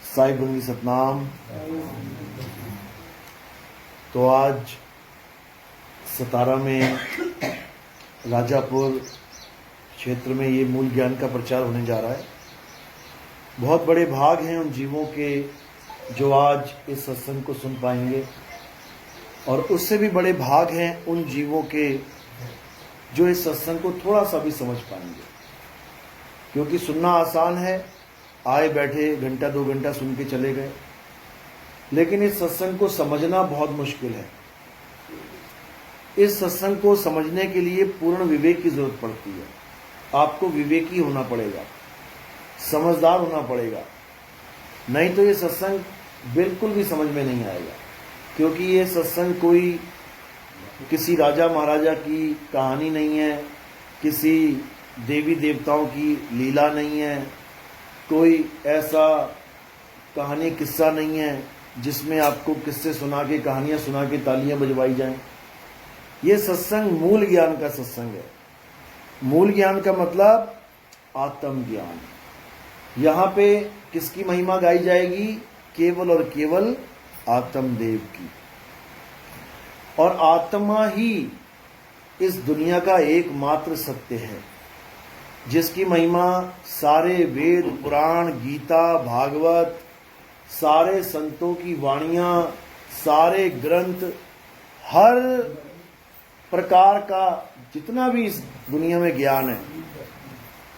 साई गुरु सतनाम। तो आज सतारा में राजापुर क्षेत्र में ये मूल ज्ञान का प्रचार होने जा रहा है। बहुत बड़े भाग हैं उन जीवों के जो आज इस सत्संग को सुन पाएंगे, और उससे भी बड़े भाग हैं उन जीवों के जो इस सत्संग को थोड़ा सा भी समझ पाएंगे। क्योंकि सुनना आसान है, आए बैठे घंटा 2 घंटा सुन के चले गए, लेकिन इस सत्संग को समझना बहुत मुश्किल है। इस सत्संग को समझने के लिए पूर्ण विवेक की जरूरत पड़ती है। आपको विवेकी होना पड़ेगा, समझदार होना पड़ेगा, नहीं तो ये सत्संग बिल्कुल भी समझ में नहीं आएगा। क्योंकि ये सत्संग कोई किसी राजा महाराजा की कहानी नहीं है, किसी देवी देवताओं की लीला नहीं है, कोई ऐसा कहानी किस्सा नहीं है जिसमें आपको किस्से सुना के, कहानियां सुना के तालियां बजवाई जाएं। ये सत्संग मूल ज्ञान का सत्संग है। मूल ज्ञान का मतलब आत्म ज्ञान। यहाँ पे किसकी महिमा गाई जाएगी? केवल और केवल आत्मदेव की। और आत्मा ही इस दुनिया का एकमात्र सत्य है, जिसकी महिमा सारे वेद, पुराण, गीता, भागवत, सारे संतों की वाणियां, सारे ग्रंथ, हर प्रकार का जितना भी इस दुनिया में ज्ञान है,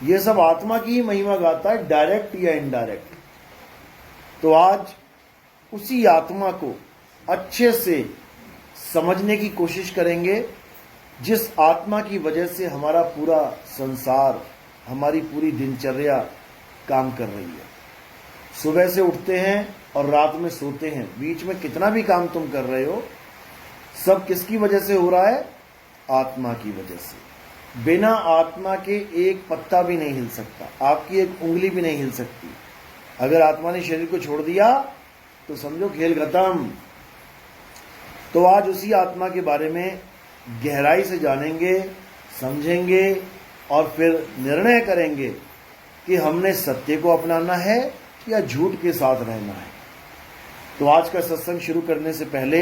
ये सब आत्मा की ही महिमा गाता है, डायरेक्ट या इनडायरेक्ट। तो आज उसी आत्मा को अच्छे से समझने की कोशिश करेंगे, जिस आत्मा की वजह से हमारा पूरा संसार, हमारी पूरी दिनचर्या काम कर रही है। सुबह से उठते हैं और रात में सोते हैं, बीच में कितना भी काम तुम कर रहे हो, सब किसकी वजह से हो रहा है? आत्मा की वजह से। बिना आत्मा के एक पत्ता भी नहीं हिल सकता, आपकी एक उंगली भी नहीं हिल सकती। अगर आत्मा ने शरीर को छोड़ दिया तो समझो खेल खत्म। तो आज उसी आत्मा के बारे में गहराई से जानेंगे, समझेंगे और फिर निर्णय करेंगे कि हमने सत्य को अपनाना है या झूठ के साथ रहना है। तो आज का सत्संग शुरू करने से पहले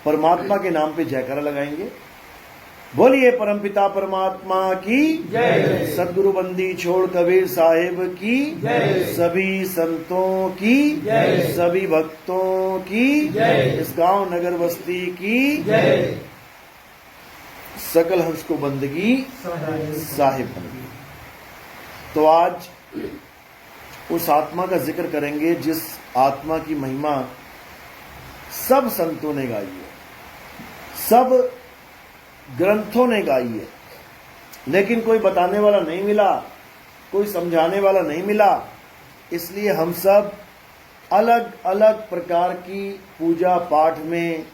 परमात्मा के नाम पे जयकारा लगाएंगे। बोलिए परमपिता परमात्मा की जय, सदगुरु बंदी छोड़ कबीर साहिब की जय, सभी संतों की जय, सभी भक्तों की जय, इस गांव नगर बस्ती की जय, सकल हंस को बंदगी साहिब बंदगी। तो आज उस आत्मा का जिक्र करेंगे जिस आत्मा की महिमा सब संतों ने गाई है, सब ग्रंथों ने गाई है, लेकिन कोई बताने वाला नहीं मिला, कोई समझाने वाला नहीं मिला। इसलिए हम सब अलग अलग प्रकार की पूजा पाठ में,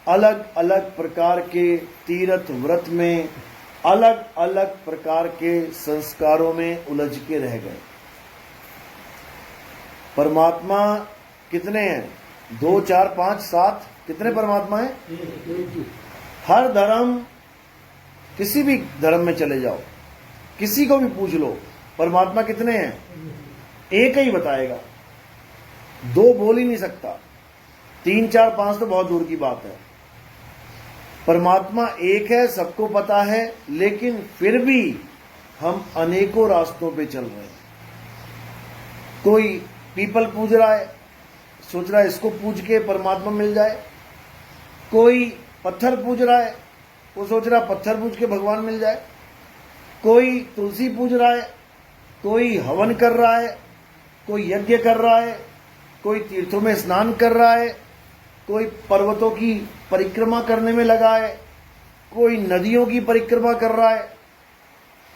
अलग अलग प्रकार के तीर्थ व्रत में, अलग अलग प्रकार के संस्कारों में उलझ के रह गए। परमात्मा कितने हैं? 2, 4, 5, 7 कितने परमात्मा हैं? हर धर्म, किसी भी धर्म में चले जाओ, किसी को भी पूछ लो, परमात्मा कितने हैं? एक ही बताएगा, 2 बोल ही नहीं सकता। 3, 4, 5 तो बहुत दूर की बात है। परमात्मा एक है, सबको पता है, लेकिन फिर भी हम अनेकों रास्तों पे चल रहे हैं। कोई पीपल पूज रहा है, सोच रहा है इसको पूज के परमात्मा मिल जाए। कोई पत्थर पूज रहा है, वो सोच रहा है पत्थर पूज के भगवान मिल जाए। कोई तुलसी पूज रहा है, कोई हवन कर रहा है, कोई यज्ञ कर रहा है, कोई तीर्थों में स्नान कर रहा है, कोई पर्वतों की परिक्रमा करने में लगा है, कोई नदियों की परिक्रमा कर रहा है।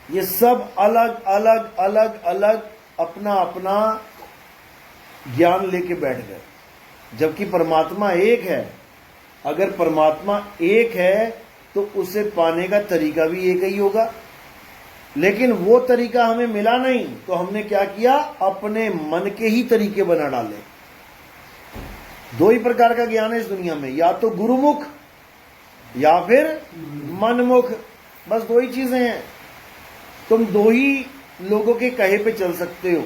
ये सब अलग अलग अलग अलग अपना अपना ज्ञान लेके बैठ गए, जबकि परमात्मा एक है। अगर परमात्मा एक है तो उसे पाने का तरीका भी एक ही होगा, लेकिन वो तरीका हमें मिला नहीं, तो हमने क्या किया? अपने मन के ही तरीके बना डाले। 2 ही प्रकार का ज्ञान है इस दुनिया में, या तो गुरुमुख या फिर मनमुख। बस दो ही चीजें हैं। तुम दो ही लोगों के कहे पे चल सकते हो।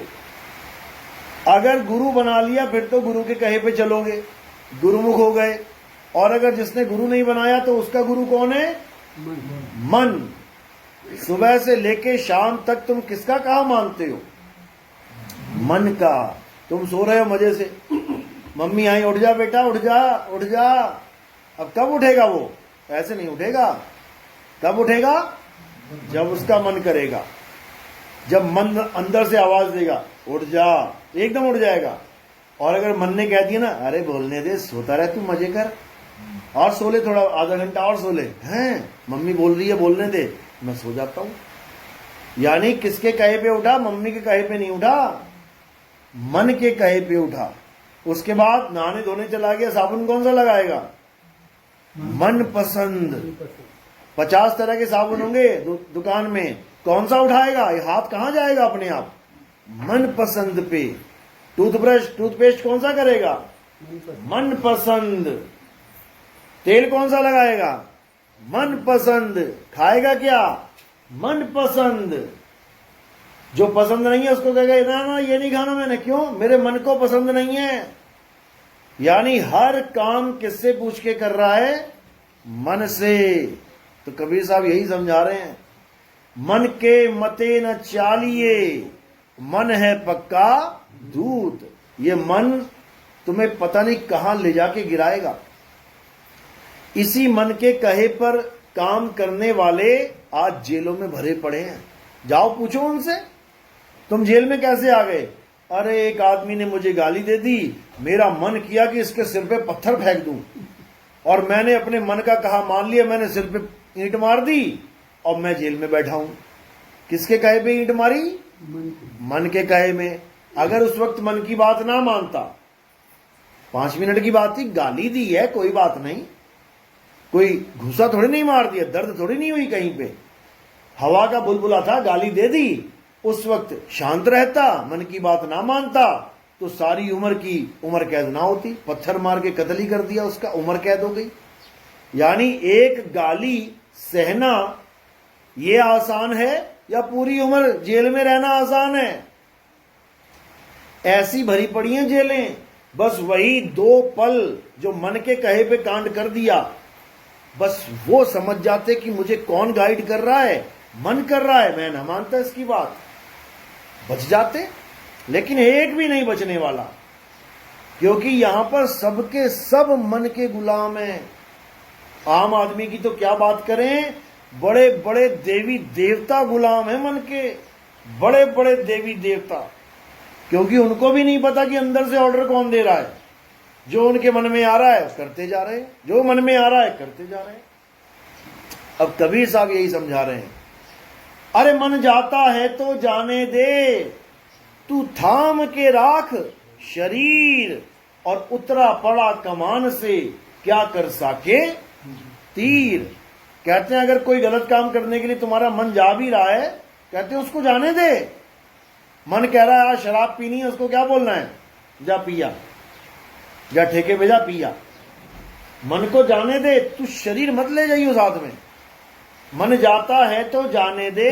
अगर गुरु बना लिया फिर तो गुरु के कहे पे चलोगे, गुरुमुख हो गए। और अगर जिसने गुरु नहीं बनाया तो उसका गुरु कौन है? मन। सुबह से लेके शाम तक तुम किसका कहा मानते हो? मन का। तुम सो रहे हो मजे से, मम्मी आई, उठ जा बेटा, उठ जा उठ जा। अब कब उठेगा वो? ऐसे नहीं उठेगा। कब उठेगा? जब उसका मन करेगा, जब मन अंदर से आवाज देगा उठ जा, एकदम उठ जाएगा। और अगर मन ने कह दिया ना, अरे बोलने दे, सोता रहे तू, मजे कर, और सो ले, थोड़ा आधा घंटा और सो ले, हैं मम्मी बोल रही है बोलने दे, मैं सो जाता हूं। यानी किसके कहे पे उठा? मम्मी के कहे पे नहीं उठा, मन के कहे पे उठा। उसके बाद नहाने धोने चला गया, साबुन कौन सा लगाएगा? मन पसंद। 50 तरह के साबुन होंगे दुकान में, कौन सा उठाएगा? ये हाथ कहां जाएगा अपने आप? मन पसंद पे। टूथब्रश टूथपेस्ट कौन सा करेगा? मन पसंद। तेल कौन सा लगाएगा? मन पसंद। खाएगा क्या? मन पसंद। जो पसंद नहीं है उसको कहेगा ना ना ये नहीं खाना मैंने। क्यों? मेरे मन को पसंद नहीं है। यानी हर काम किससे पूछ के कर रहा है? मन से। तो कबीर साहब यही समझा रहे हैं, मन के मते न चालिए, मन है पक्का दूत। ये मन तुम्हें पता नहीं कहां ले जाके गिराएगा। इसी मन के कहे पर काम करने वाले आज जेलों में भरे पड़े हैं। जाओ पूछो उनसे, तुम जेल में कैसे आ गए? अरे एक आदमी ने मुझे गाली दे दी, मेरा मन किया कि इसके सिर पे पत्थर फेंक दूं, और मैंने अपने मन का कहा मान लिया, मैंने सिर पे ईंट मार दी और मैं जेल में बैठा हूं। किसके कहे पे ईंट मारी? मन के कहे में। अगर उस वक्त मन की बात ना मानता, 5 मिनट की बात थी, गाली दी है कोई बात नहीं, कोई घुसा थोड़ी नहीं मार दिया, दर्द थोड़ी नहीं हुई कहीं पे, हवा का बुलबुला था, गाली दे दी। उस वक्त शांत रहता, मन की बात ना मानता, तो सारी उम्र की उम्र कैद ना होती। पत्थर मार के कत्ल ही कर दिया उसका, उम्र कैद हो गई। यानी एक गाली सहना ये आसान है या पूरी उम्र जेल में रहना आसान है? ऐसी भरी पड़ी हैं जेलें। बस वही 2 पल जो मन के कहे पे कांड कर दिया, बस वो समझ जाते कि मुझे कौन गाइड कर रहा है, मन कर रहा है, मैं ना मानता इसकी बात, बच जाते। लेकिन एक भी नहीं बचने वाला, क्योंकि यहां पर सबके सब मन के गुलाम हैं। आम आदमी की तो क्या बात करें, बड़े बड़े देवी देवता गुलाम हैं मन के, बड़े बड़े देवी देवता, क्योंकि उनको भी नहीं पता कि अंदर से ऑर्डर कौन दे रहा है। जो उनके मन में आ रहा है करते जा रहे हैं, जो मन में आ रहा है करते जा रहे हैं। अब कबीर साहब यही समझा रहे हैं, अरे मन जाता है तो जाने दे, तू थाम के राख शरीर, और उतरा पड़ा कमान से क्या कर सके तीर। कहते हैं अगर कोई गलत काम करने के लिए तुम्हारा मन जा भी रहा है, कहते हैं उसको जाने दे। मन कह रहा है आज शराब पीनी है, उसको क्या बोलना है? जा पिया, जा ठेके पे जा पिया। मन को जाने दे, तू शरीर मत ले जाइयो साथ में। मन जाता है तो जाने दे,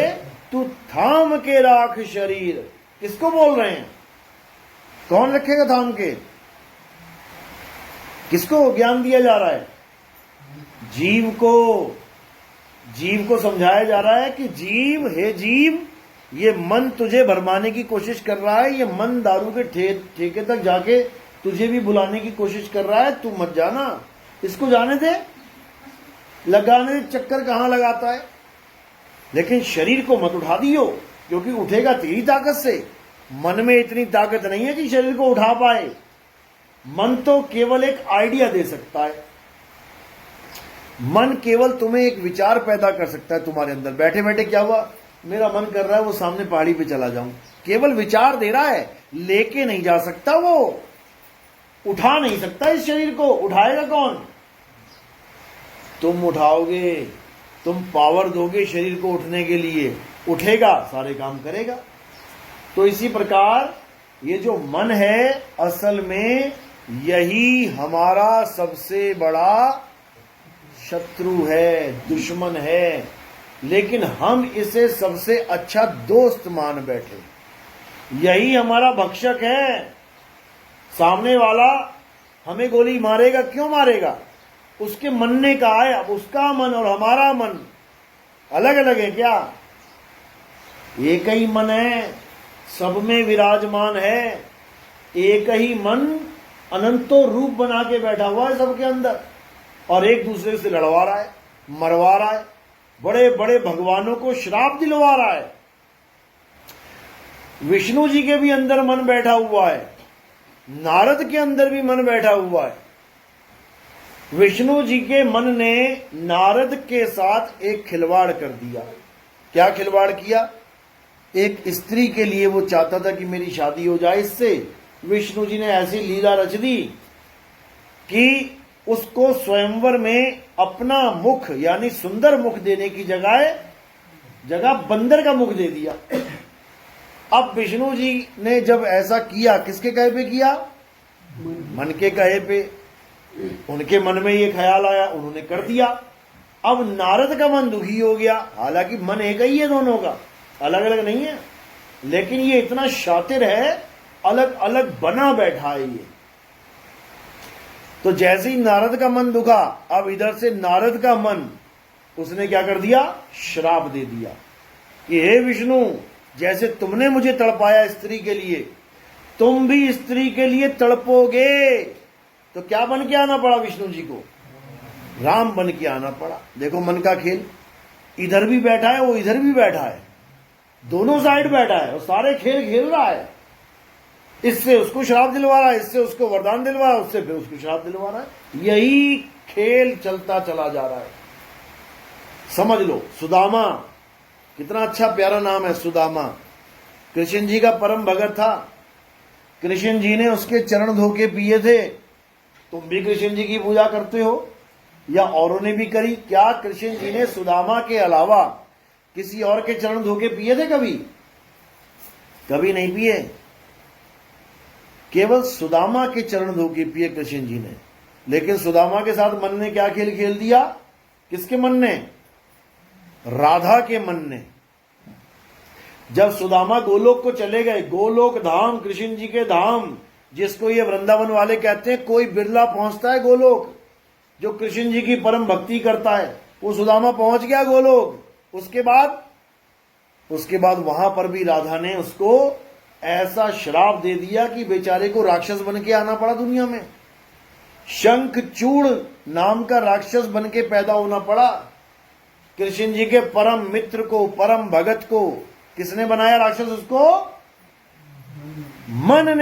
तू थाम के राख शरीर। किसको बोल रहे हैं? कौन रखेगा थाम के? किसको ज्ञान दिया जा रहा है? जीव को। जीव को समझाया जा रहा है कि जीव, हे जीव, ये मन तुझे भरमाने की कोशिश कर रहा है, ये मन दारू के ठेके तक जाके तुझे भी बुलाने की कोशिश कर रहा है, तू मत जाना, इसको जाने दे। लगाने चक्कर कहां लगाता है, लेकिन शरीर को मत उठा दियो, क्योंकि उठेगा तेरी ताकत से। मन में इतनी ताकत नहीं है कि शरीर को उठा पाए। मन तो केवल एक आइडिया दे सकता है। मन केवल तुम्हें एक विचार पैदा कर सकता है तुम्हारे अंदर। बैठे बैठे क्या हुआ, मेरा मन कर रहा है वो सामने पहाड़ी पे चला जाऊं, केवल विचार दे रहा है, लेके नहीं जा सकता, वो उठा नहीं सकता इस शरीर को। उठाएगा कौन? तुम उठाओगे, तुम पावर दोगे शरीर को उठने के लिए, उठेगा, सारे काम करेगा। तो इसी प्रकार ये जो मन है, असल में यही हमारा सबसे बड़ा शत्रु है, दुश्मन है, लेकिन हम इसे सबसे अच्छा दोस्त मान बैठे। यही हमारा भक्षक है। सामने वाला हमें गोली मारेगा, क्यों मारेगा? उसके मनने का है। अब उसका मन और हमारा मन अलग अलग है क्या? एक ही मन है, सब में विराजमान है। एक ही मन अनंतो रूप बना के बैठा हुआ है सबके अंदर, और एक दूसरे से लड़वा रहा है, मरवा रहा है, बड़े बड़े भगवानों को श्राप दिलवा रहा है। विष्णु जी के भी अंदर मन बैठा हुआ है, नारद के अंदर भी मन बैठा हुआ है। विष्णु जी के मन ने नारद के साथ एक खिलवाड़ कर दिया। क्या खिलवाड़ किया? एक स्त्री के लिए वो चाहता था कि मेरी शादी हो जाए इससे। विष्णु जी ने ऐसी लीला रच दी कि उसको स्वयंवर में अपना मुख यानी सुंदर मुख देने की जगह बंदर का मुख दे दिया। अब विष्णु जी ने जब ऐसा किया, किसके कहे पे किया? मन के कहे पे। उनके मन में ये ख्याल आया, उन्होंने कर दिया। अब नारद का मन दुखी हो गया। हालांकि मन एक ही है दोनों का, अलग अलग नहीं है, लेकिन ये इतना शातिर है, अलग अलग बना बैठा है ये। तो जैसे ही नारद का मन दुखा, अब इधर से नारद का मन उसने क्या कर दिया? श्राप दे दिया कि हे विष्णु, जैसे तुमने मुझे तड़पाया स्त्री के लिए, तुम भी स्त्री के लिए तड़पोगे। तो क्या बन के आना पड़ा विष्णु जी को? राम बन के आना पड़ा। देखो मन का खेल, इधर भी बैठा है, वो इधर भी बैठा है, दोनों साइड बैठा है और सारे खेल खेल रहा है। इससे उसको श्राप दिलवा रहा है, इससे उसको वरदान दिलवा रहा है, उससे फिर उसको श्राप दिलवा रहा है। यही खेल चलता चला जा रहा है। समझ लो, सुदामा, कितना अच्छा प्यारा नाम है सुदामा। कृष्ण जी का परम भगत था। कृष्ण जी ने उसके चरण धो के पिए थे। तुम भी कृष्ण जी की पूजा करते हो या औरों ने भी करी? क्या कृष्ण जी ने सुदामा के अलावा किसी और के चरण धो के पिए थे कभी? कभी नहीं पिए। केवल सुदामा के चरण धो के पिए कृष्ण जी ने। लेकिन सुदामा के साथ मन ने क्या खेल खेल दिया? किसके मन ने? राधा के मन ने। जब सुदामा गोलोक को चले गए, गोलोक धाम, कृष्ण जी के धाम, जिसको ये वृंदावन वाले कहते हैं, कोई बिरला पहुंचता है गोलोक। जो कृष्ण जी की परम भक्ति करता है वो सुदामा पहुंच गया गोलोक। उसके बाद वहां पर भी राधा ने उसको ऐसा श्राप दे दिया कि बेचारे को राक्षस बन के आना पड़ा दुनिया में। शंखचूड़ नाम का राक्षस बन के पैदा होना पड़ा। कृष्ण जी के परम मित्र को, परम भगत को किसने बनाया राक्षस? उसको मन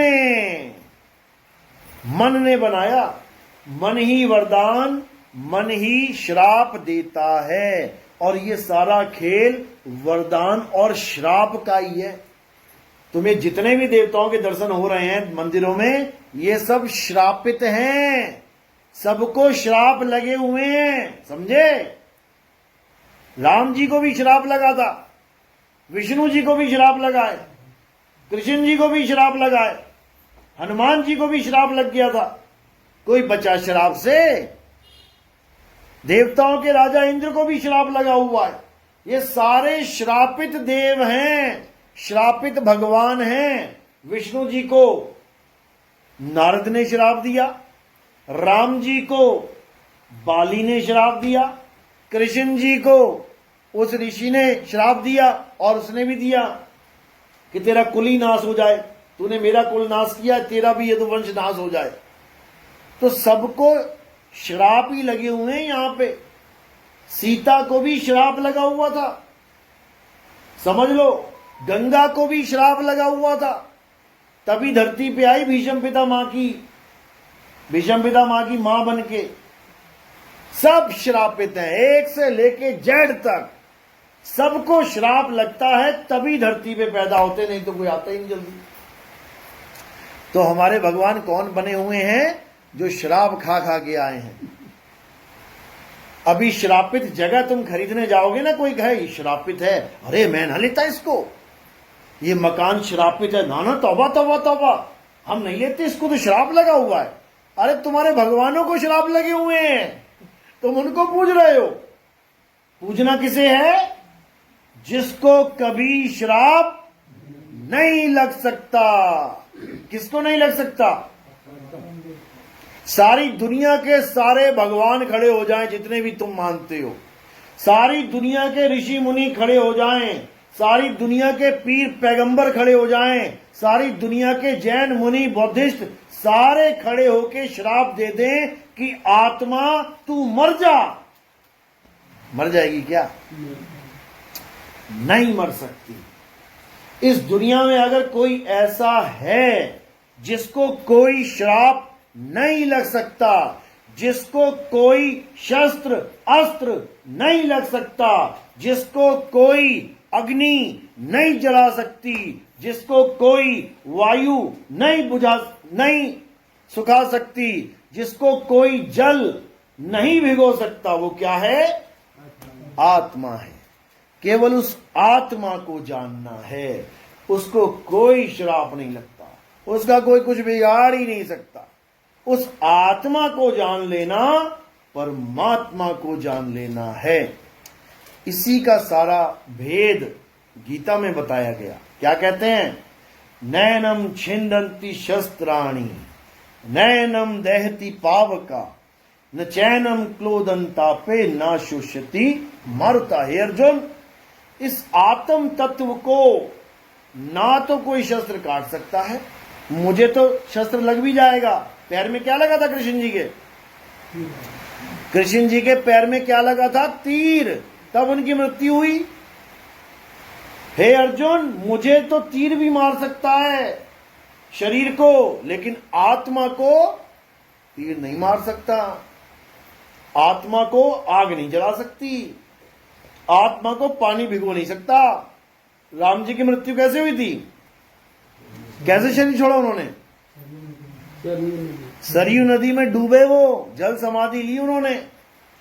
ने बनाया। मन ही वरदान, मन ही श्राप देता है। और ये सारा खेल वरदान और श्राप का ही है। तुम्हें जितने भी देवताओं के दर्शन हो रहे हैं मंदिरों में, ये सब श्रापित हैं। सबको श्राप लगे हुए हैं, समझे? राम जी को भी श्राप लगा था, विष्णु जी को भी श्राप लगा है, कृष्ण जी को भी श्राप लगा है, हनुमान जी को भी श्राप लग गया था। कोई बचा श्राप से? देवताओं के राजा इंद्र को भी श्राप लगा हुआ है। ये सारे श्रापित देव हैं, श्रापित भगवान हैं। विष्णु जी को नारद ने श्राप दिया, राम जी को बाली ने श्राप दिया, कृष्ण जी को उस ऋषि ने श्राप दिया, और उसने भी दिया कि तेरा कुल ही नाश हो जाए, तूने मेरा कुल नाश किया, तेरा भी यदुवंश नाश हो जाए। तो सबको श्राप ही लगे हुए हैं यहां पे। सीता को भी श्राप लगा हुआ था, समझ लो। गंगा को भी श्राप लगा हुआ था, तभी धरती पे आई भीष्म पिता मां की मां बन के। सब श्रापित हैं, एक से लेके जेड तक सबको श्राप लगता है, तभी धरती पे पैदा होते, नहीं तो कोई आता ही नहीं जल्दी। तो हमारे भगवान कौन बने हुए हैं? जो श्राप खा खा के आए हैं। अभी श्रापित जगह तुम खरीदने जाओगे ना, कोई कहे श्रापित है, अरे मैं ना लेता इसको, ये मकान श्रापित है, ना तौबा तौबा तौबा, हम नहीं लेते इसको, तो श्राप लगा हुआ है। अरे तुम्हारे भगवानों को श्राप लगे हुए हैं, तुम उनको पूज रहे हो। पूजना किसे है? जिसको कभी श्राप नहीं लग सकता। किसको नहीं लग सकता? सारी दुनिया के सारे भगवान खड़े हो जाएं, जितने भी तुम मानते हो, सारी दुनिया के ऋषि मुनि खड़े हो जाएं, सारी दुनिया के पीर पैगंबर खड़े हो जाएं, सारी दुनिया के जैन मुनि बुद्धिस्ट सारे खड़े होके श्राप दे दें कि आत्मा तू मर जा, मर जाएगी क्या? नहीं मर सकती। इस दुनिया में अगर कोई ऐसा है जिसको कोई श्राप नहीं लग सकता, जिसको कोई शस्त्र अस्त्र नहीं लग सकता, जिसको कोई अग्नि नहीं जला सकती, जिसको कोई वायु नहीं सुखा सकती, जिसको कोई जल नहीं भिगो सकता, वो क्या है? आत्मा है। केवल उस आत्मा को जानना है, उसको कोई श्राप नहीं लगता, उसका कोई कुछ बिगाड़ ही नहीं सकता। उस आत्मा को जान लेना परमात्मा को जान लेना है। इसी का सारा भेद गीता में बताया गया। क्या कहते हैं? नैनम छिंदंती शस्त्राणि नैनम दहति पावका न चैनम क्लोदंतापे न शुष्यति मरुता। हे अर्जुन, इस आत्म तत्व को ना तो कोई शस्त्र काट सकता है, मुझे तो शस्त्र लग भी जाएगा। पैर में क्या लगा था कृष्ण जी के? कृष्ण जी के पैर में क्या लगा था? तीर, तब उनकी मृत्यु हुई। हे अर्जुन, मुझे तो तीर भी मार सकता है शरीर को, लेकिन आत्मा को तीर नहीं मार सकता। आत्मा को आग नहीं जला सकती, आत्मा को पानी भिगो नहीं सकता। राम जी की मृत्यु कैसे हुई थी? कैसे शरीर छोड़ा उन्होंने? सरयू नदी में डूबे, वो जल समाधि ली उन्होंने।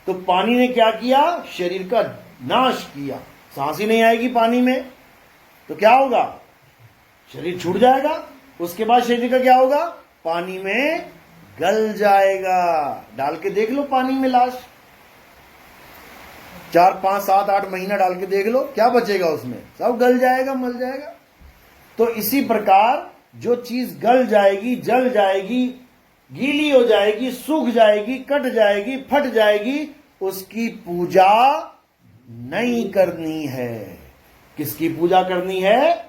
तो पानी ने क्या किया? शरीर का नाश किया। सांस ही नहीं आएगी पानी में तो क्या होगा? शरीर छूट जाएगा। उसके बाद शरीर का क्या होगा? पानी में गल जाएगा। डाल के देख लो पानी में लाश, 4, 5, 7, 8 महीना डाल के देख लो, क्या बचेगा उसमें? सब गल जाएगा, मल जाएगा। तो इसी प्रकार जो चीज गल जाएगी, जल जाएगी, गीली हो जाएगी, सूख जाएगी, कट जाएगी, फट जाएगी, उसकी पूजा नहीं करनी है। किसकी पूजा करनी है?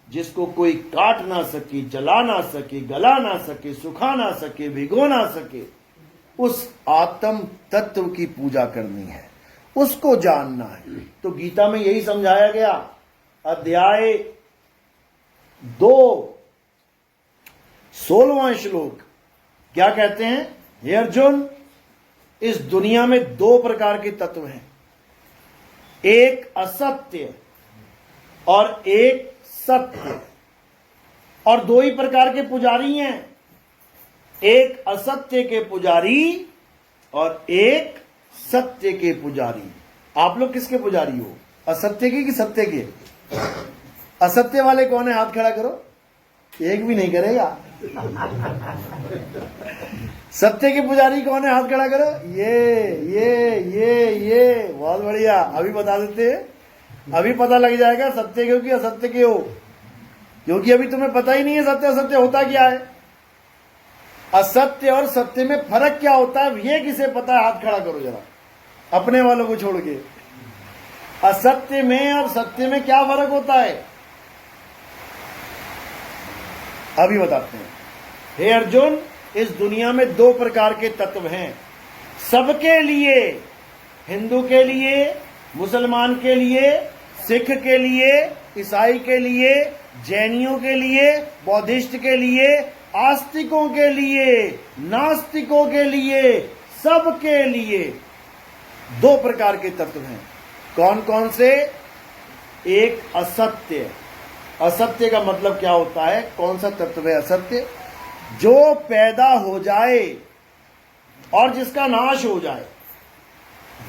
जिसको कोई काट ना सके, जला ना सके, गला ना सके, सुखा ना सके, भिगो ना सके, उस आत्म तत्व की पूजा करनी है, उसको जानना है। तो गीता में यही समझाया गया। अध्याय 2 16वां श्लोक क्या कहते हैं? हे अर्जुन, इस दुनिया में 2 प्रकार के तत्व हैं, एक असत्य और एक सत्य, और 2 ही प्रकार के पुजारी हैं, एक असत्य के पुजारी और एक सत्य के पुजारी। आप लोग किसके पुजारी हो? असत्य के कि सत्य के? असत्य वाले कौन है? हाथ खड़ा करो। एक भी नहीं करेगा। सत्य के पुजारी कौन है? हाथ खड़ा करो। ये बहुत बढ़िया। अभी बता देते हैं, अभी पता लग जाएगा सत्य के हो कि असत्य के हो, क्योंकि अभी तुम्हें पता ही नहीं है सत्य असत्य होता क्या है। असत्य और सत्य में फर्क क्या होता है, ये किसे पता है? हाथ खड़ा करो जरा, अपने वालों को छोड़ के। असत्य में और सत्य में क्या फर्क होता है, अभी बताते हैं। हे अर्जुन, इस दुनिया में 2 प्रकार के तत्व हैं, सबके लिए, हिंदू के लिए, मुसलमान के लिए, सिख के लिए, ईसाई के लिए, जैनियों के लिए, बौद्धिस्ट के लिए, आस्तिकों के लिए, नास्तिकों के लिए, सबके लिए 2 प्रकार के तत्व हैं। कौन कौन से? एक असत्य। असत्य का मतलब क्या होता है? कौन सा तत्व है असत्य? जो पैदा हो जाए और जिसका नाश हो जाए,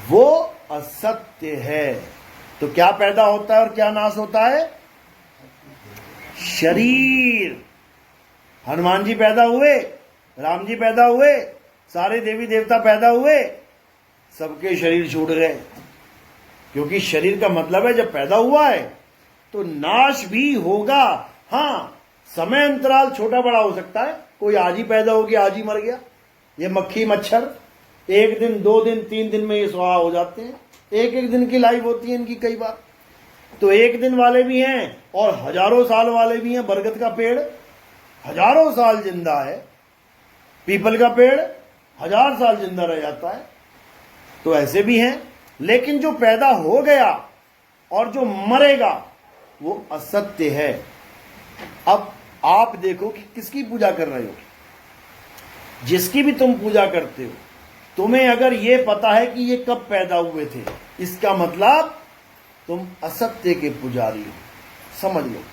वो असत्य है। तो क्या पैदा होता है और क्या नाश होता है? शरीर। हनुमान जी पैदा हुए, राम जी पैदा हुए, सारे देवी देवता पैदा हुए, सबके शरीर छूट गए, क्योंकि शरीर का मतलब है जब पैदा हुआ है तो नाश भी होगा। हाँ, समय अंतराल छोटा बड़ा हो सकता है, कोई आज ही पैदा हो गया आज ही मर गया। ये मक्खी मच्छर 1 दिन 2 दिन 3 दिन में ये स्वाहा हो जाते हैं, एक एक दिन की लाइफ होती है इनकी कई बार। तो 1 दिन वाले भी हैं और हजारों साल वाले भी हैं। बरगद का पेड़ हजारों साल जिंदा है, पीपल का पेड़ 1000 साल जिंदा रह जाता है, तो ऐसे भी हैं। लेकिन जो पैदा हो गया और जो मरेगा वो असत्य है। अब आप देखो कि किसकी पूजा कर रहे हो। जिसकी भी तुम पूजा करते हो, तुम्हें अगर ये पता है कि ये कब पैदा हुए थे, इसका मतलब तुम असत्य के पुजारी हो, समझ लो।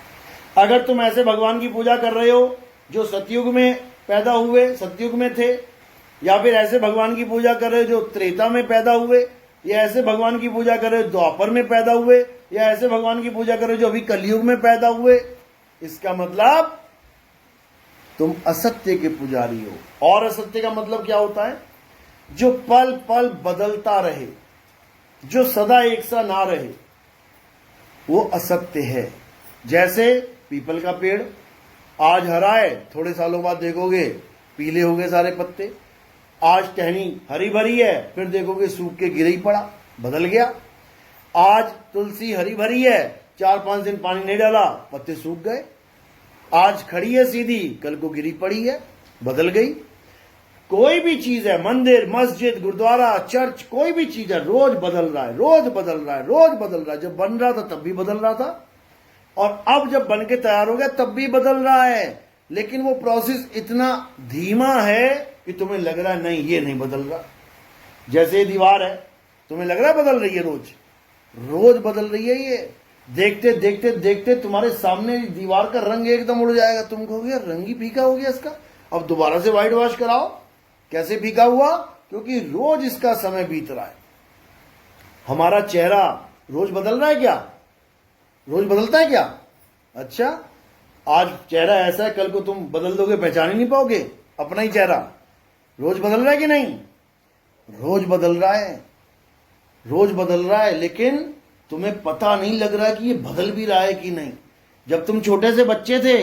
अगर तुम ऐसे भगवान की पूजा कर रहे हो जो सतयुग में पैदा हुए, सतयुग में थे, या फिर ऐसे भगवान की पूजा कर रहे हो जो त्रेता में पैदा हुए, या ऐसे भगवान की पूजा कर रहे हो द्वापर में पैदा हुए, या ऐसे भगवान की पूजा कर रहे हो जो अभी कलयुग में पैदा हुए, इसका मतलब तुम असत्य के पुजारी हो। और असत्य का मतलब क्या होता है? जो पल पल बदलता रहे, जो सदा एक सा ना रहे, वो असत्य है। जैसे पीपल का पेड़ आज हरा है, थोड़े सालों बाद देखोगे पीले हो गए सारे पत्ते। आज टहनी हरी भरी है, फिर देखोगे सूख के गिर ही पड़ा, बदल गया। आज तुलसी हरी भरी है, 4-5 दिन पानी नहीं डाला, पत्ते सूख गए। आज खड़ी है सीधी, कल को गिरी पड़ी है, बदल गई। कोई भी चीज है, मंदिर, मस्जिद, गुरुद्वारा, चर्च, कोई भी चीज है, रोज बदल रहा है, रोज बदल रहा है, रोज बदल रहा है। जब बन रहा था तब भी बदल रहा था, और अब जब बन के तैयार हो गया तब भी बदल रहा है। लेकिन वो प्रोसेस इतना धीमा है कि तुम्हें लग रहा है नहीं, ये नहीं बदल रहा। जैसे ये दीवार है, तुम्हें लग रहा है बदल रही है, रोज रोज बदल रही है। ये देखते देखते देखते तुम्हारे सामने दीवार का रंग एकदम उड़ जाएगा। तुम कहोगे यार रंग ही फीका हो गया इसका, अब दोबारा से व्हाइट वॉश कराओ। कैसे फीका हुआ? क्योंकि रोज इसका समय बीत रहा है। हमारा चेहरा रोज बदल रहा है क्या? रोज बदलता है क्या? अच्छा, आज चेहरा ऐसा है, कल को तुम बदल दोगे, पहचान ही नहीं पाओगे अपना ही चेहरा। रोज बदल रहा है कि नहीं? रोज बदल रहा है, रोज बदल रहा है, लेकिन तुम्हें पता नहीं लग रहा कि ये बदल भी रहा है कि नहीं। जब तुम छोटे से बच्चे थे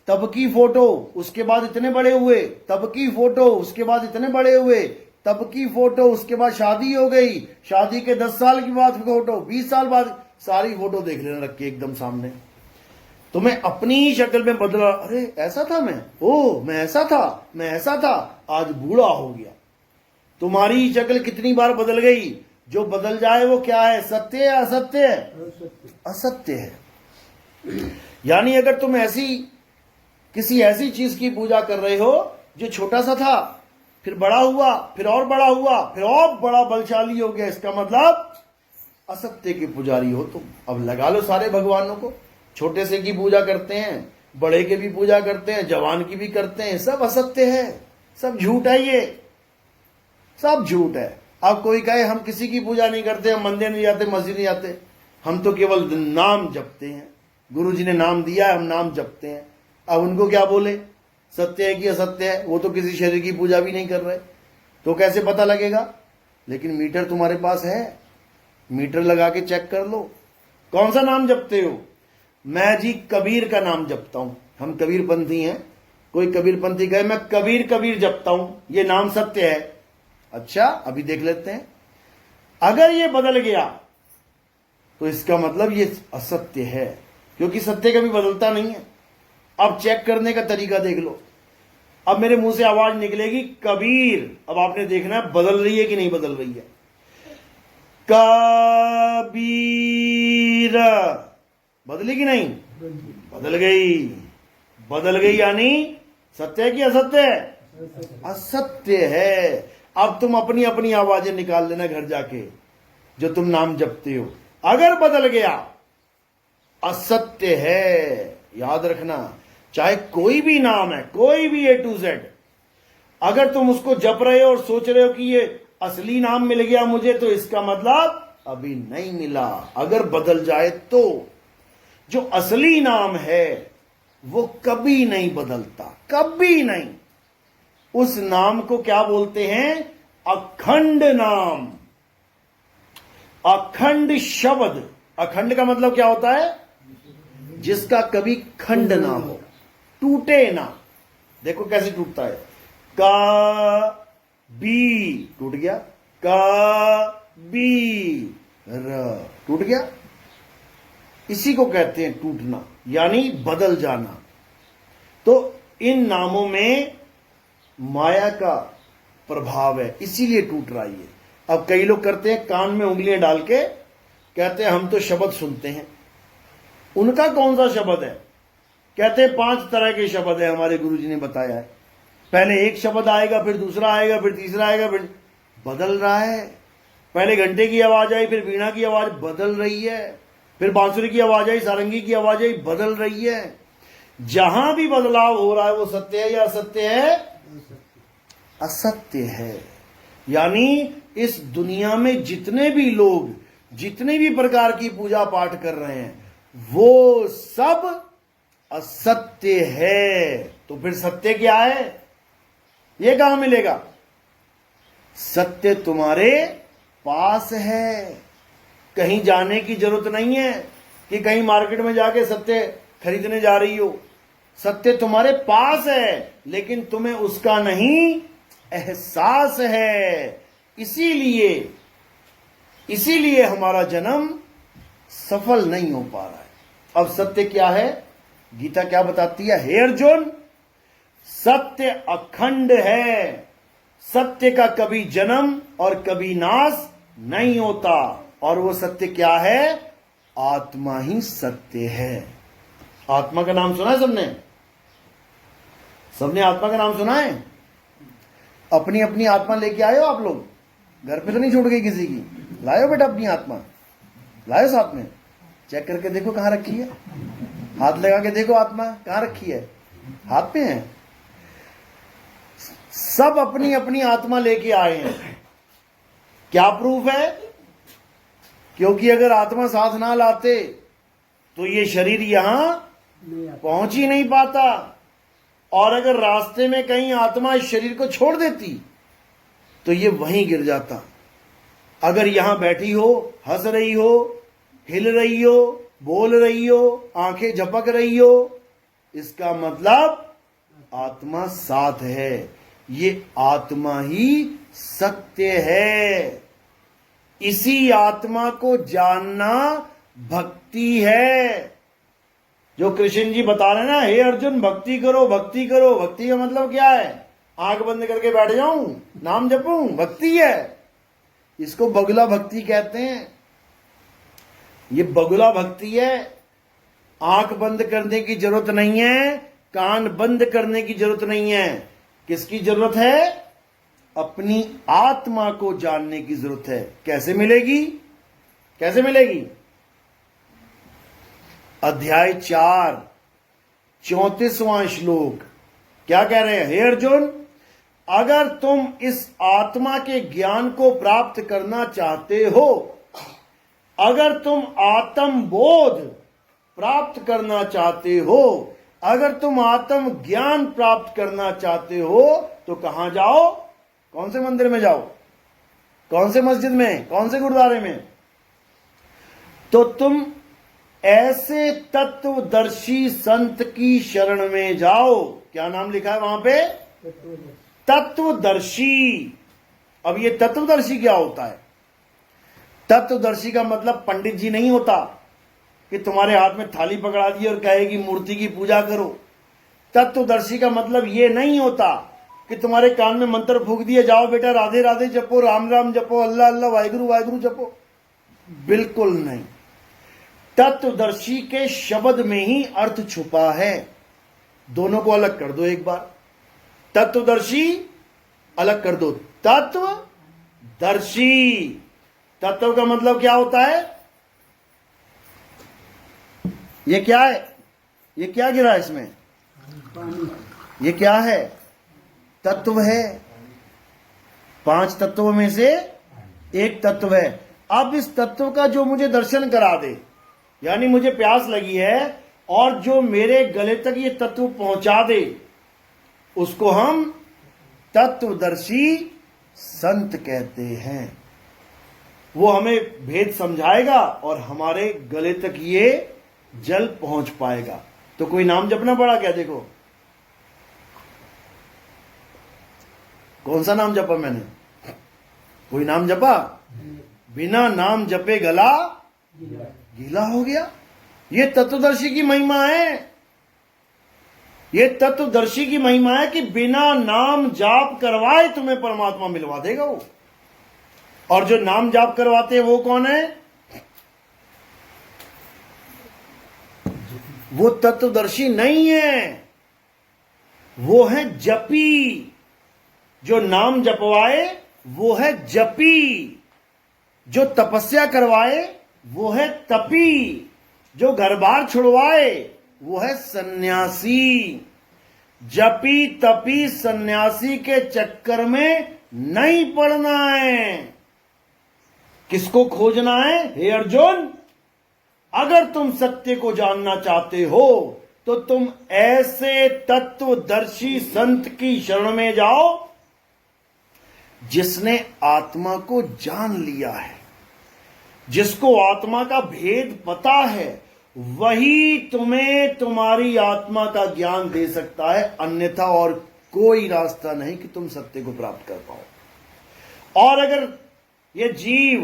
तब की फोटो, उसके बाद इतने बड़े हुए, तब की फोटो, उसके बाद इतने बड़े हुए, तब की फोटो, उसके बाद शादी हो गई, शादी के 10 साल के बाद फोटो, 20 साल बाद, सारी फोटो देख लेना रख के एकदम सामने। तुम्हें अपनी ही शक्ल में बदला, अरे ऐसा था मैं, ओ मैं ऐसा था, मैं ऐसा था, आज बूढ़ा हो गया। तुम्हारी शक्ल कितनी बार बदल गई। जो बदल जाए वो क्या है? सत्य है असत्य है? असत्य है। यानी अगर तुम किसी ऐसी चीज की पूजा कर रहे हो जो छोटा सा था, फिर बड़ा हुआ, फिर और बड़ा हुआ, फिर और बड़ा बलशाली हो गया, इसका मतलब असत्य के पुजारी हो तुम। अब लगा लो सारे भगवानों को, छोटे से की पूजा करते हैं, बड़े के भी पूजा करते हैं, जवान की भी करते हैं, सब असत्य है, सब झूठ है, ये सब झूठ है। अब कोई कहे हम किसी की पूजा नहीं करते, हम मंदिर नहीं जाते, मस्जिद नहीं जाते, हम तो केवल नाम जपते हैं, गुरु जी ने नाम दिया है, हम नाम जपते हैं। अब उनको क्या बोले, सत्य है कि असत्य है? वो तो किसी शरीर की पूजा भी नहीं कर रहे, तो कैसे पता लगेगा? लेकिन मीटर तुम्हारे पास है, मीटर लगा के चेक कर लो। कौन सा नाम जपते हो? मैं जी कबीर का नाम जपता हूं, हम कबीरपंथी हैं। कोई कबीरपंथी कहे मैं कबीर कबीर जपता हूं, ये नाम सत्य है? अच्छा, अभी देख लेते हैं। अगर ये बदल गया तो इसका मतलब ये असत्य है, क्योंकि सत्य कभी बदलता नहीं है। अब चेक करने का तरीका देख लो। अब मेरे मुंह से आवाज निकलेगी कबीर, अब आपने देखना है बदल रही है कि नहीं बदल रही है। कबीर बदली कि नहीं? बदल गई। बदल गई यानी सत्य है कि असत्य है? असत्य है। अब तुम अपनी अपनी आवाजें निकाल लेना घर जाके, जो तुम नाम जपते हो। अगर बदल गया, असत्य है, याद रखना। चाहे कोई भी नाम है, कोई भी A to Z, अगर तुम उसको जप रहे हो और सोच रहे हो कि ये असली नाम मिल गया मुझे, तो इसका मतलब अभी नहीं मिला। अगर बदल जाए तो जो असली नाम है वो कभी नहीं बदलता, कभी नहीं। उस नाम को क्या बोलते हैं? अखंड नाम। अखंड शब्द, अखंड का मतलब क्या होता है? जिसका कभी खंड ना हो, टूटे ना। देखो कैसे टूटता है, का बी टूट गया, का बी र टूट गया। इसी को कहते हैं टूटना, यानी बदल जाना। तो इन नामों में माया का प्रभाव है, इसीलिए टूट रहा है। अब कई लोग करते हैं कान में उंगलियां डाल के, कहते हैं हम तो शब्द सुनते हैं। उनका कौन सा शब्द है? कहते हैं 5 तरह के शब्द है, हमारे गुरुजी ने बताया है। पहले एक शब्द आएगा, फिर दूसरा आएगा, फिर तीसरा आएगा, फिर बदल रहा है। पहले घंटे की आवाज आई, फिर वीणा की आवाज बदल रही है, फिर बांसुरी की आवाज आई, सारंगी की आवाज आई, बदल रही है। जहां भी बदलाव हो रहा है वो सत्य है या असत्य है? असत्य है। यानी इस दुनिया में जितने भी लोग जितने भी प्रकार की पूजा पाठ कर रहे हैं वो सब असत्य है। तो फिर सत्य क्या है? ये कहां मिलेगा? सत्य तुम्हारे पास है। कहीं जाने की जरूरत नहीं है कि कहीं मार्केट में जाके सत्य खरीदने जा रही हो। सत्य तुम्हारे पास है, लेकिन तुम्हें उसका नहीं एहसास है। इसीलिए हमारा जन्म सफल नहीं हो पा रहा है। अब सत्य क्या है? गीता क्या बताती है? हे अर्जुन, सत्य अखंड है। सत्य का कभी जन्म और कभी नाश नहीं होता। और वो सत्य क्या है? आत्मा ही सत्य है। आत्मा का नाम सुना है सबने? सबने आत्मा का नाम सुना है? अपनी अपनी आत्मा लेके आए हो आप लोग? घर पे तो नहीं छूट गई किसी की? लायो बेटा अपनी आत्मा, लायो साथ में। चेक करके देखो कहां रखी है, हाथ लगा के देखो आत्मा कहां रखी है। हाथ पे है। सब अपनी अपनी आत्मा लेके आए हैं। क्या प्रूफ है? क्योंकि अगर आत्मा साथ ना लाते तो ये शरीर यहां पहुंच ही नहीं पाता। और अगर रास्ते में कहीं आत्मा इस शरीर को छोड़ देती तो ये वहीं गिर जाता। अगर यहां बैठी हो, हंस रही हो, हिल रही हो, बोल रही हो, आंखें झपक रही हो, इसका मतलब आत्मा साथ है। ये आत्मा ही सत्य है। इसी आत्मा को जानना भक्ति है। जो कृष्ण जी बता रहे हैं ना, हे अर्जुन भक्ति करो, भक्ति करो। भक्ति का मतलब क्या है? आंख बंद करके बैठ जाऊं, नाम जपूं, भक्ति है। इसको बगुला भक्ति कहते हैं। ये बगुला भक्ति है। आंख बंद करने की जरूरत नहीं है, कान बंद करने की जरूरत नहीं है। किसकी जरूरत है? अपनी आत्मा को जानने की जरूरत है। कैसे मिलेगी? कैसे मिलेगी? अध्याय 4 34वां श्लोक क्या कह रहे हैं? हे अर्जुन, अगर तुम इस आत्मा के ज्ञान को प्राप्त करना चाहते हो, अगर तुम आत्म बोध प्राप्त करना चाहते हो, अगर तुम आत्म ज्ञान प्राप्त करना चाहते हो, तो कहां जाओ? कौन से मंदिर में जाओ? कौन से मस्जिद में? कौन से गुरुद्वारे में? तो तुम ऐसे तत्वदर्शी संत की शरण में जाओ। क्या नाम लिखा है वहां पे? तत्वदर्शी। अब ये तत्वदर्शी क्या होता है? तत्वदर्शी का मतलब पंडित जी नहीं होता कि तुम्हारे हाथ में थाली पकड़ा दी और कहेगी मूर्ति की पूजा करो। तत्वदर्शी का मतलब ये नहीं होता कि तुम्हारे कान में मंत्र फूंक दिए, जाओ बेटा राधे राधे जपो, राम राम जपो, अल्लाह अल्लाह, वाहिगुरु वाहिगुरु जपो। बिल्कुल नहीं। तत्वदर्शी के शब्द में ही अर्थ छुपा है। दोनों को अलग कर दो एक बार। तत्वदर्शी अलग कर दो, तत्वदर्शी। तत्व का मतलब क्या होता है? ये क्या है? ये क्या गिरा है इसमें? ये क्या है? तत्व है। 5 तत्वों में से एक तत्व है। अब इस तत्व का जो मुझे दर्शन करा दे, यानी मुझे प्यास लगी है और जो मेरे गले तक ये तत्व पहुंचा दे, उसको हम तत्वदर्शी संत कहते हैं। वो हमें भेद समझाएगा और हमारे गले तक ये जल पहुंच पाएगा। तो कोई नाम जपना पड़ा क्या? देखो कौन सा नाम जपा मैंने? कोई नाम जपा? बिना नाम जपे गला गीला हो गया। ये तत्वदर्शी की महिमा है। ये तत्वदर्शी की महिमा है कि बिना नाम जाप करवाए तुम्हें परमात्मा मिलवा देगा वो। और जो नाम जाप करवाते हैं वो कौन है? वो तत्वदर्शी नहीं है, वो है जपी। जो नाम जपवाए वो है जपी। जो तपस्या करवाए वो है तपी। जो घर बार छुड़वाए वो है सन्यासी। जपी तपी सन्यासी के चक्कर में नहीं पड़ना है। किसको खोजना है? हे अर्जुन, अगर तुम सत्य को जानना चाहते हो तो तुम ऐसे तत्वदर्शी संत की शरण में जाओ जिसने आत्मा को जान लिया है, जिसको आत्मा का भेद पता है। वही तुम्हें तुम्हारी आत्मा का ज्ञान दे सकता है, अन्यथा और कोई रास्ता नहीं कि तुम सत्य को प्राप्त कर पाओ। और अगर ये जीव